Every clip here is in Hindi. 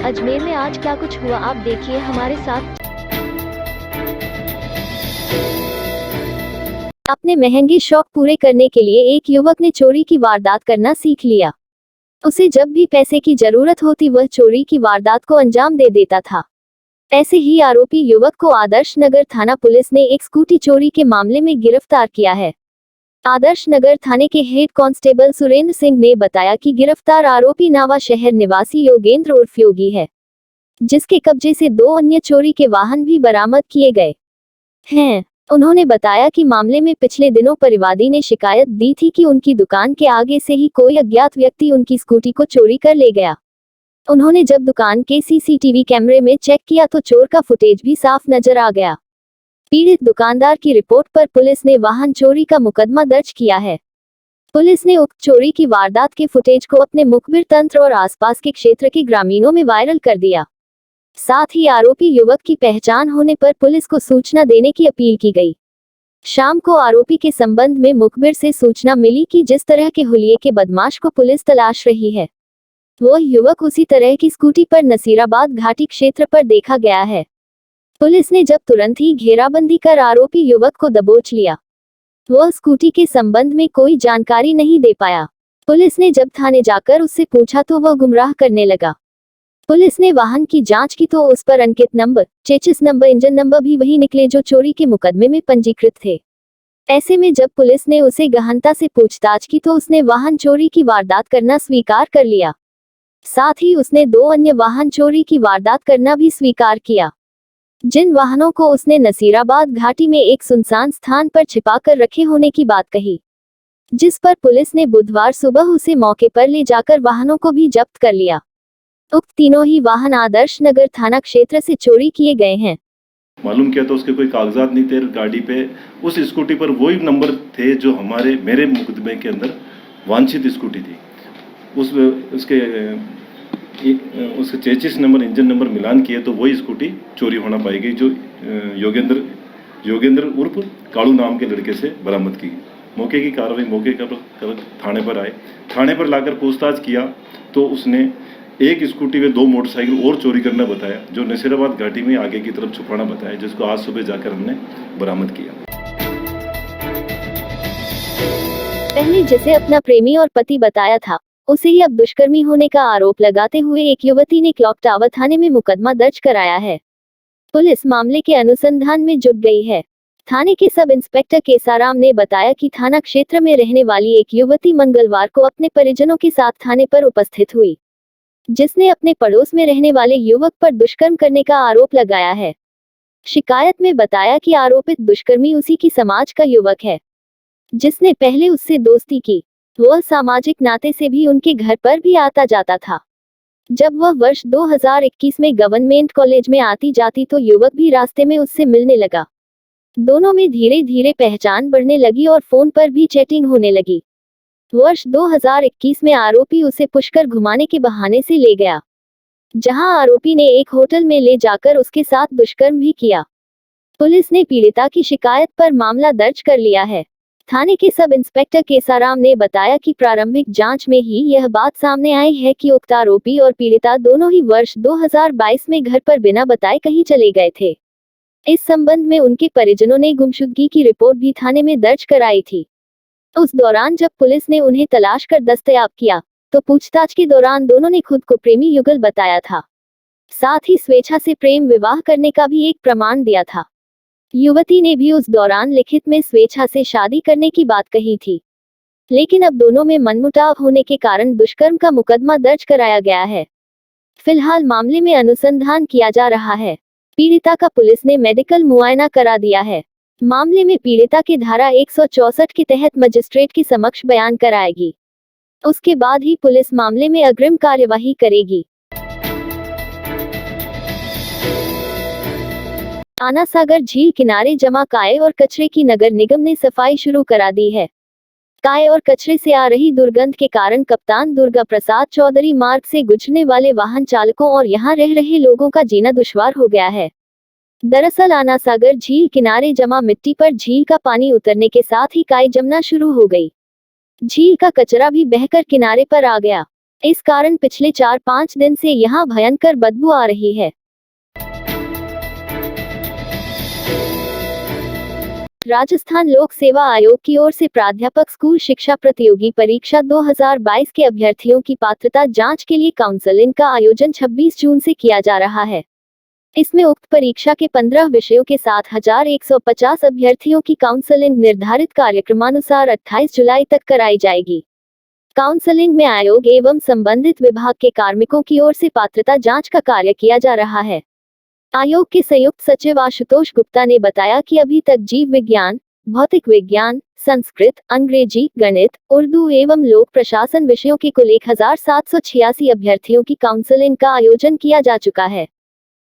अजमेर में आज क्या कुछ हुआ आप देखिए हमारे साथ। अपने महंगे शौक पूरे करने के लिए एक युवक ने चोरी की वारदात करना सीख लिया। उसे जब भी पैसे की जरूरत होती वह चोरी की वारदात को अंजाम दे देता था। ऐसे ही आरोपी युवक को आदर्श नगर थाना पुलिस ने एक स्कूटी चोरी के मामले में गिरफ्तार किया है। आदर्श नगर थाने के हेड कांस्टेबल सुरेंद्र सिंह ने बताया कि गिरफ्तार आरोपी नावा शहर निवासी योगेंद्र उर्फ योगी है, जिसके कब्जे से 2 अन्य चोरी के वाहन भी बरामद किए गए हैं। उन्होंने बताया कि मामले में पिछले दिनों परिवादी ने शिकायत दी थी कि उनकी दुकान के आगे से ही कोई अज्ञात व्यक्ति उनकी स्कूटी को चोरी कर ले गया। उन्होंने जब दुकान के सीसीटीवी कैमरे में चेक किया तो चोर का फुटेज भी साफ नजर आ गया। पीड़ित दुकानदार की रिपोर्ट पर पुलिस ने वाहन चोरी का मुकदमा दर्ज किया है। पुलिस ने उक्त चोरी की वारदात के फुटेज को अपने मुखबिर तंत्र और आसपास के क्षेत्र के ग्रामीणों में वायरल कर दिया। साथ ही आरोपी युवक की पहचान होने पर पुलिस को सूचना देने की अपील की गई। शाम को आरोपी के संबंध में मुखबिर से सूचना मिली कि जिस तरह के हुलिये के बदमाश को पुलिस तलाश रही है, वह युवक उसी तरह की स्कूटी पर नसीराबाद घाटी क्षेत्र पर देखा गया है। पुलिस ने जब तुरंत ही घेराबंदी कर आरोपी युवक को दबोच लिया। वह स्कूटी के संबंध में कोई जानकारी नहीं दे पाया। पुलिस ने जब थाने जाकर उससे पूछा तो वह गुमराह करने लगा। पुलिस ने वाहन की जांच की तो उस पर अंकित number, chassis number, engine number भी वही निकले जो चोरी के मुकदमे में पंजीकृत थे। ऐसे में जब पुलिस ने उसे गहनता से पूछताछ की तो उसने वाहन चोरी की वारदात करना स्वीकार कर लिया। साथ ही उसने 2 अन्य वाहन चोरी की वारदात करना भी स्वीकार किया, जिन वाहनों को उसने नसीराबाद घाटी में एक सुनसान स्थान पर छिपाकर रखे होने की बात कही, जिस पर पुलिस ने बुधवार सुबह उसे मौके पर ले जाकर वाहनों को भी जब्त कर लिया। उक्त तीनों ही वाहन आदर्श नगर थाना क्षेत्र से चोरी किए गए हैं। मालूम किया तो उसके कोई कागजात नहीं थे गाड़ी पे। उस स्कूटी पर वही नंबर थे जो मेरे मुकदमे के अंदर वांछित स्कूटी थी। उसके चेचिस नंबर, इंजन नंबर मिलान किए तो वही स्कूटी चोरी होना पाई गई, जो योगेंद्र उर्फ कालू नाम के लड़के से बरामद की। मौके की कार्रवाई मौके पर थाने पर आए। थाने पर लाकर पूछताछ किया तो उसने एक स्कूटी में 2 मोटरसाइकिल और चोरी करना बताया, जो नसीराबाद घाटी में आगे की तरफ छुपाना बताया, जिसको आज सुबह जाकर हमने बरामद किया। पहले जिसे अपना प्रेमी और पति बताया था, उसे ही अब दुष्कर्मी होने का आरोप लगाते हुए एक युवती ने क्लॉक टावर थाने में मुकदमा दर्ज कराया है। पुलिस मामले के अनुसंधान में जुट गई है। थाने के सब इंस्पेक्टर केसाराम ने बताया कि थाना क्षेत्र में रहने वाली एक युवती मंगलवार को अपने परिजनों के साथ थाने पर उपस्थित हुई, जिसने अपने पड़ोस में रहने वाले युवक पर दुष्कर्म करने का आरोप लगाया है। शिकायत में बताया कि आरोपित दुष्कर्मी उसी की समाज का युवक है, जिसने पहले उससे दोस्ती की। वह सामाजिक नाते से भी उनके घर पर भी आता जाता था। जब वह वर्ष 2021 में गवर्नमेंट कॉलेज में आती जाती तो युवक भी रास्ते में उससे मिलने लगा। दोनों में धीरे धीरे पहचान बढ़ने लगी और फोन पर भी चैटिंग होने लगी। वर्ष 2021 में आरोपी उसे पुष्कर घुमाने के बहाने से ले गया, जहां आरोपी ने एक होटल में ले जाकर उसके साथ दुष्कर्म भी किया। पुलिस ने पीड़िता की शिकायत पर मामला दर्ज कर लिया है। थाने के सब इंस्पेक्टर केसाराम ने बताया कि प्रारंभिक जांच में ही यह बात सामने आई है कि उक्त आरोपी और पीड़िता दोनों ही वर्ष 2022 में घर पर बिना बताए कहीं चले गए थे। इस संबंध में उनके परिजनों ने गुमशुदगी की रिपोर्ट भी थाने में दर्ज कराई थी। उस दौरान जब पुलिस ने उन्हें तलाश कर दस्तयाब किया तो पूछताछ के दौरान दोनों ने खुद को प्रेमी युगल बताया था। साथ ही स्वेच्छा से प्रेम विवाह करने का भी एक प्रमाण दिया था। युवती ने भी उस दौरान लिखित में स्वेच्छा से शादी करने की बात कही थी, लेकिन अब दोनों में मनमुटाव होने के कारण दुष्कर्म का मुकदमा दर्ज कराया गया है। फिलहाल मामले में अनुसंधान किया जा रहा है। पीड़िता का पुलिस ने मेडिकल मुआयना करा दिया है। मामले में पीड़िता की धारा 164 के तहत मजिस्ट्रेट के समक्ष बयान कराएगी। उसके बाद ही पुलिस मामले में अग्रिम कार्यवाही करेगी। आना सागर झील किनारे जमा काये और कचरे की नगर निगम ने सफाई शुरू करा दी है। काये और कचरे से आ रही दुर्गंध के कारण कप्तान दुर्गा प्रसाद चौधरी मार्ग से गुजरने वाले वाहन चालकों और यहां रह रहे लोगों का जीना दुश्वार हो गया है। दरअसल आना सागर झील किनारे जमा मिट्टी पर झील का पानी उतरने के साथ ही काई जमना शुरू हो गई। झील का कचरा भी बहकर किनारे पर आ गया। इस कारण पिछले 4-5 दिन से यहाँ भयंकर बदबू आ रही है। राजस्थान लोक सेवा आयोग की ओर से प्राध्यापक स्कूल शिक्षा प्रतियोगी परीक्षा 2022 के अभ्यर्थियों की पात्रता जांच के लिए काउंसलिंग का आयोजन 26 जून से किया जा रहा है। इसमें उक्त परीक्षा के 15 विषयों के 7,150 अभ्यर्थियों की काउंसलिंग निर्धारित कार्यक्रमानुसार 28 जुलाई तक कराई जाएगी। काउंसलिंग में आयोग एवं संबंधित विभाग के कार्मिकों की ओर से पात्रता जांच का कार्य किया जा रहा है। आयोग के संयुक्त सचिव आशुतोष गुप्ता ने बताया कि अभी तक जीव विज्ञान, भौतिक विज्ञान, संस्कृत, अंग्रेजी, गणित, उर्दू एवं लोक प्रशासन विषयों के कुल 1,786 अभ्यर्थियों की काउंसलिंग का आयोजन किया जा चुका है।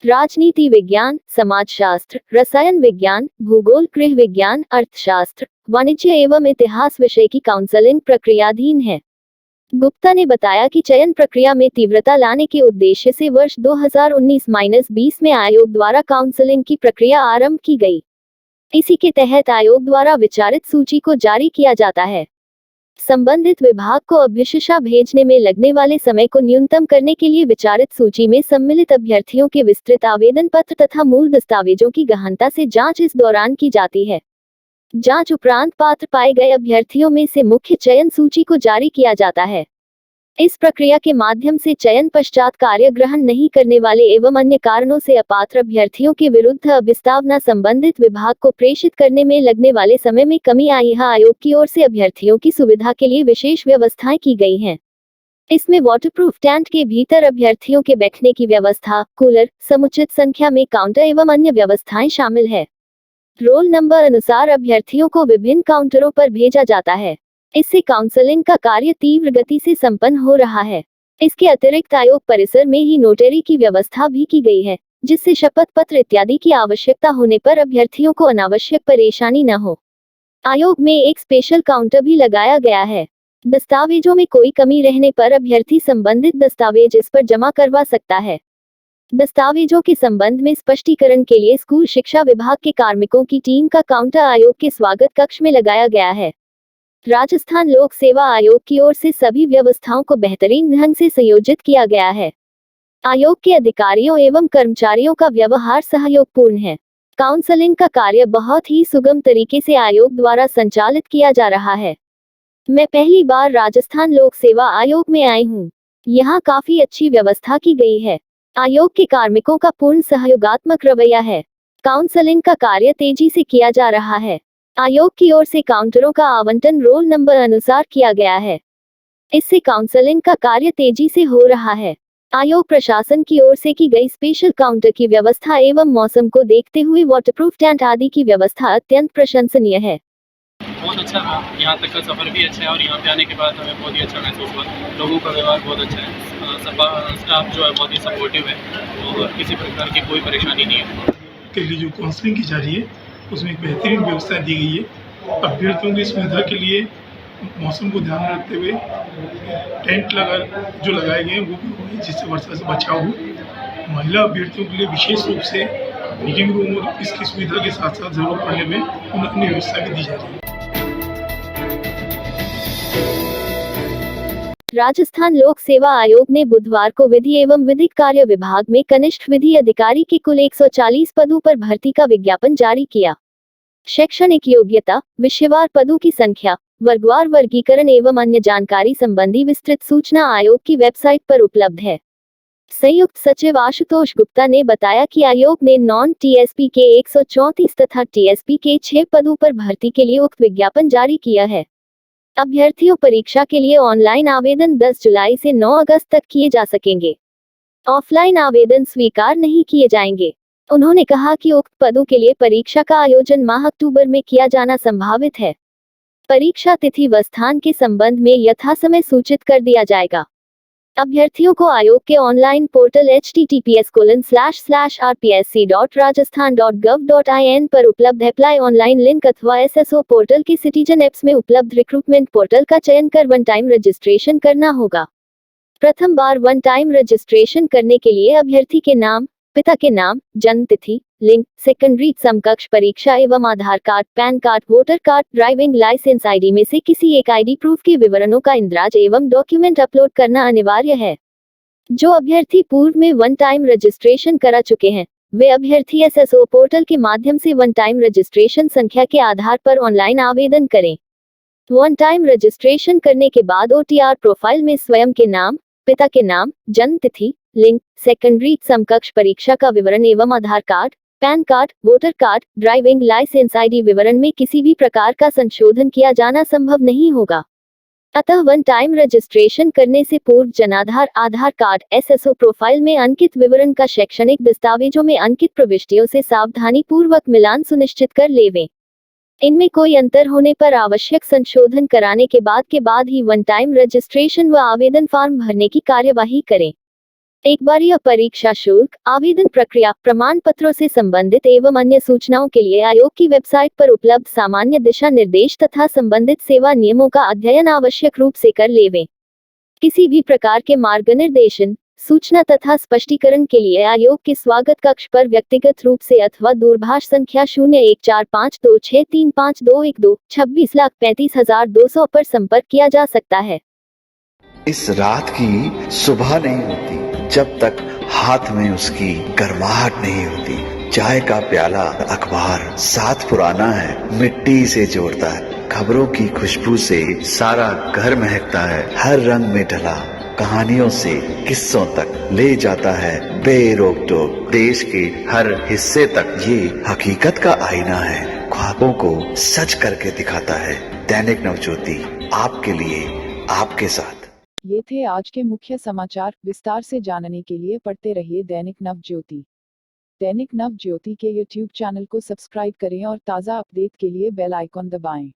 राजनीति विज्ञान, समाजशास्त्र, रसायन विज्ञान, भूगोल, गृह विज्ञान, अर्थशास्त्र, वाणिज्य एवं इतिहास विषय की काउंसलिंग प्रक्रियाधीन है। गुप्ता ने बताया कि चयन प्रक्रिया में तीव्रता लाने के उद्देश्य से वर्ष 2019-20 में आयोग द्वारा काउंसलिंग की प्रक्रिया आरंभ की गई। इसी के तहत आयोग द्वारा विचारित सूची को जारी किया जाता है। संबंधित विभाग को अभिशिक्षा भेजने में लगने वाले समय को न्यूनतम करने के लिए विचारित सूची में सम्मिलित अभ्यर्थियों के विस्तृत आवेदन पत्र तथा मूल दस्तावेजों की गहनता से जांच इस दौरान की जाती है। जांच उपरांत पात्र पाए गए अभ्यर्थियों में से मुख्य चयन सूची को जारी किया जाता है। इस प्रक्रिया के माध्यम से चयन पश्चात कार्य ग्रहण नहीं करने वाले एवं अन्य कारणों से अपात्र अभ्यर्थियों के विरुद्ध अभिस्तावना संबंधित विभाग को प्रेषित करने में लगने वाले समय में कमी आई है। आयोग की ओर से अभ्यर्थियों की सुविधा के लिए विशेष व्यवस्थाएं की गई हैं। इसमें वाटरप्रूफ टेंट के भीतर अभ्यर्थियों के बैठने की व्यवस्था, कूलर, समुचित संख्या में काउंटर एवं अन्य व्यवस्थाएं शामिल है। रोल नंबर अनुसार अभ्यर्थियों को विभिन्न काउंटरों पर भेजा जाता है। इससे काउंसलिंग का कार्य तीव्र गति से संपन्न हो रहा है। इसके अतिरिक्त आयोग परिसर में ही नोटरी की व्यवस्था भी की गई है, जिससे शपथ पत्र इत्यादि की आवश्यकता होने पर अभ्यर्थियों को अनावश्यक परेशानी न हो। आयोग में एक स्पेशल काउंटर भी लगाया गया है। दस्तावेजों में कोई कमी रहने पर अभ्यर्थी संबंधित दस्तावेज इस पर जमा करवा सकता है। दस्तावेजों के संबंध में स्पष्टीकरण के लिए स्कूल शिक्षा विभाग के कार्मिकों की टीम का काउंटर आयोग के स्वागत कक्ष में लगाया गया है। राजस्थान लोक सेवा आयोग की ओर से सभी व्यवस्थाओं को बेहतरीन ढंग से संयोजित किया गया है। आयोग के अधिकारियों एवं कर्मचारियों का व्यवहार सहयोगपूर्ण है। काउंसलिंग का कार्य बहुत ही सुगम तरीके से आयोग द्वारा संचालित किया जा रहा है। मैं पहली बार राजस्थान लोक सेवा आयोग में आई हूँ। यहाँ काफी अच्छी व्यवस्था की गई है। आयोग के कार्मिकों का पूर्ण सहयोगात्मक रवैया है। काउंसलिंग का कार्य तेजी से किया जा रहा है। आयोग की ओर से काउंटरों का आवंटन रोल नंबर अनुसार किया गया है। इससे काउंसलिंग का कार्य तेजी से हो रहा है। आयोग प्रशासन की ओर से की गई स्पेशल काउंटर की व्यवस्था एवं मौसम को देखते हुए वाटरप्रूफ टेंट आदि की व्यवस्था अत्यंत प्रशंसनीय है। बहुत अच्छा रहा, यहाँ तक का सफ़र भी अच्छा है और यहाँ पे आने के बाद हमें बहुत ही अच्छा महसूस हुआ। लोगों का व्यवहार बहुत अच्छा है, स्टाफ जो है बहुत ही सपोर्टिव है और किसी प्रकार की कोई परेशानी नहीं है। के लिए जो काउंसलिंग की जा रही है उसमें एक बेहतरीन व्यवस्था दी गई है। अभ्यर्थियों की सुविधा के लिए मौसम को ध्यान में रखते हुए टेंट जो लगाए गए हैं वो भी होंगे जिससे वर्षा से बचाव हो। महिला अभ्यर्थियों के लिए विशेष रूप से मीटिंग रूम और इसकी सुविधा के साथ साथ जरूरत पड़ने में उन्हें अपनी व्यवस्था भी दी जा रही है। राजस्थान लोक सेवा आयोग ने बुधवार को विधि एवं विधिक कार्य विभाग में कनिष्ठ विधि अधिकारी के कुल 140 पदों पर भर्ती का विज्ञापन जारी किया। शैक्षणिक योग्यता, विषयवार पदों की संख्या, वर्गवार वर्गीकरण एवं अन्य जानकारी संबंधी विस्तृत सूचना आयोग की वेबसाइट पर उपलब्ध है। संयुक्त सचिव आशुतोष गुप्ता ने बताया कि आयोग ने नॉन टीएसपी के 134 तथा टीएसपी के 6 पदों पर भर्ती के लिए उक्त विज्ञापन जारी किया है। अभ्यर्थियों परीक्षा के लिए ऑनलाइन आवेदन 10 जुलाई से 9 अगस्त तक किए जा सकेंगे। ऑफलाइन आवेदन स्वीकार नहीं किए जाएंगे। उन्होंने कहा कि उक्त पदों के लिए परीक्षा का आयोजन माह अक्टूबर में किया जाना संभावित है। परीक्षा तिथि व स्थान के संबंध में यथासमय सूचित कर दिया जाएगा। अभ्यर्थियों को आयोग के ऑनलाइन पोर्टल https://rpsc.rajasthan.gov.in पर उपलब्ध अप्लाई ऑनलाइन लिंक अथवा SSO पोर्टल के सिटीजन एप्स में उपलब्ध रिक्रूटमेंट पोर्टल का चयन कर वन टाइम रजिस्ट्रेशन करना होगा। प्रथम बार वन टाइम रजिस्ट्रेशन करने के लिए अभ्यर्थी के नाम, पिता के नाम, जन्म तिथि, लिंग, सेकेंडरी समकक्ष परीक्षा एवं Aadhaar card, PAN card, voter card, driving licence ID में से किसी एक आईडी प्रूफ के विवरणों का इंद्राज एवं डॉक्यूमेंट अपलोड करना अनिवार्य है। जो अभ्यर्थी पूर्व में वन टाइम रजिस्ट्रेशन करा चुके हैं, वे अभ्यर्थी SSO पोर्टल के माध्यम से वन टाइम रजिस्ट्रेशन संख्या के आधार पर ऑनलाइन आवेदन करें। वन टाइम रजिस्ट्रेशन करने के बाद OTR प्रोफाइल में स्वयं के नाम, पिता के नाम, जन्म तिथि, लिंग, सेकेंडरी समकक्ष परीक्षा का विवरण एवं Aadhaar card, PAN card, voter card, driving licence ID विवरण में किसी भी प्रकार का संशोधन किया जाना संभव नहीं होगा। अतः वन टाइम रजिस्ट्रेशन करने से पूर्व जनाधार, आधार कार्ड, SSO प्रोफाइल में अंकित विवरण का शैक्षणिक दस्तावेजों में अंकित प्रविष्टियों से सावधानी पूर्वक मिलान सुनिश्चित कर लेवें। इनमें कोई अंतर होने पर आवश्यक संशोधन कराने के बाद ही वन टाइम रजिस्ट्रेशन व आवेदन फॉर्म भरने की कार्यवाही करें। एक बार यह परीक्षा शुल्क, आवेदन प्रक्रिया, प्रमाण पत्रों से संबंधित एवं अन्य सूचनाओं के लिए आयोग की वेबसाइट पर उपलब्ध सामान्य दिशा निर्देश तथा संबंधित सेवा नियमों का अध्ययन आवश्यक रूप से कर लेवें। किसी भी प्रकार के मार्गनिर्देशन, सूचना तथा स्पष्टीकरण के लिए आयोग के स्वागत कक्ष पर व्यक्तिगत रूप से अथवा दूरभाष संख्या 014526352212 26,35,200 पर संपर्क किया जा सकता है। इस रात की सुबह नहीं होती जब तक हाथ में उसकी गर्माहट नहीं होती। चाय का प्याला, अखबार साथ पुराना है, मिट्टी से जोड़ता है। खबरों की खुशबू से सारा घर महकता है। हर रंग में ढला कहानियों से किस्सों तक ले जाता है बेरोक टोक। देश के हर हिस्से तक ये हकीकत का आईना है। ख्वाबों को सच करके दिखाता है। दैनिक नवज्योति, आपके लिए, आपके साथ। ये थे आज के मुख्य समाचार। विस्तार से जानने के लिए पढ़ते रहिए दैनिक नवज्योति। दैनिक नवज्योति के YouTube चैनल को सब्सक्राइब करें और ताज़ा अपडेट के लिए बेल आइकॉन दबाएं।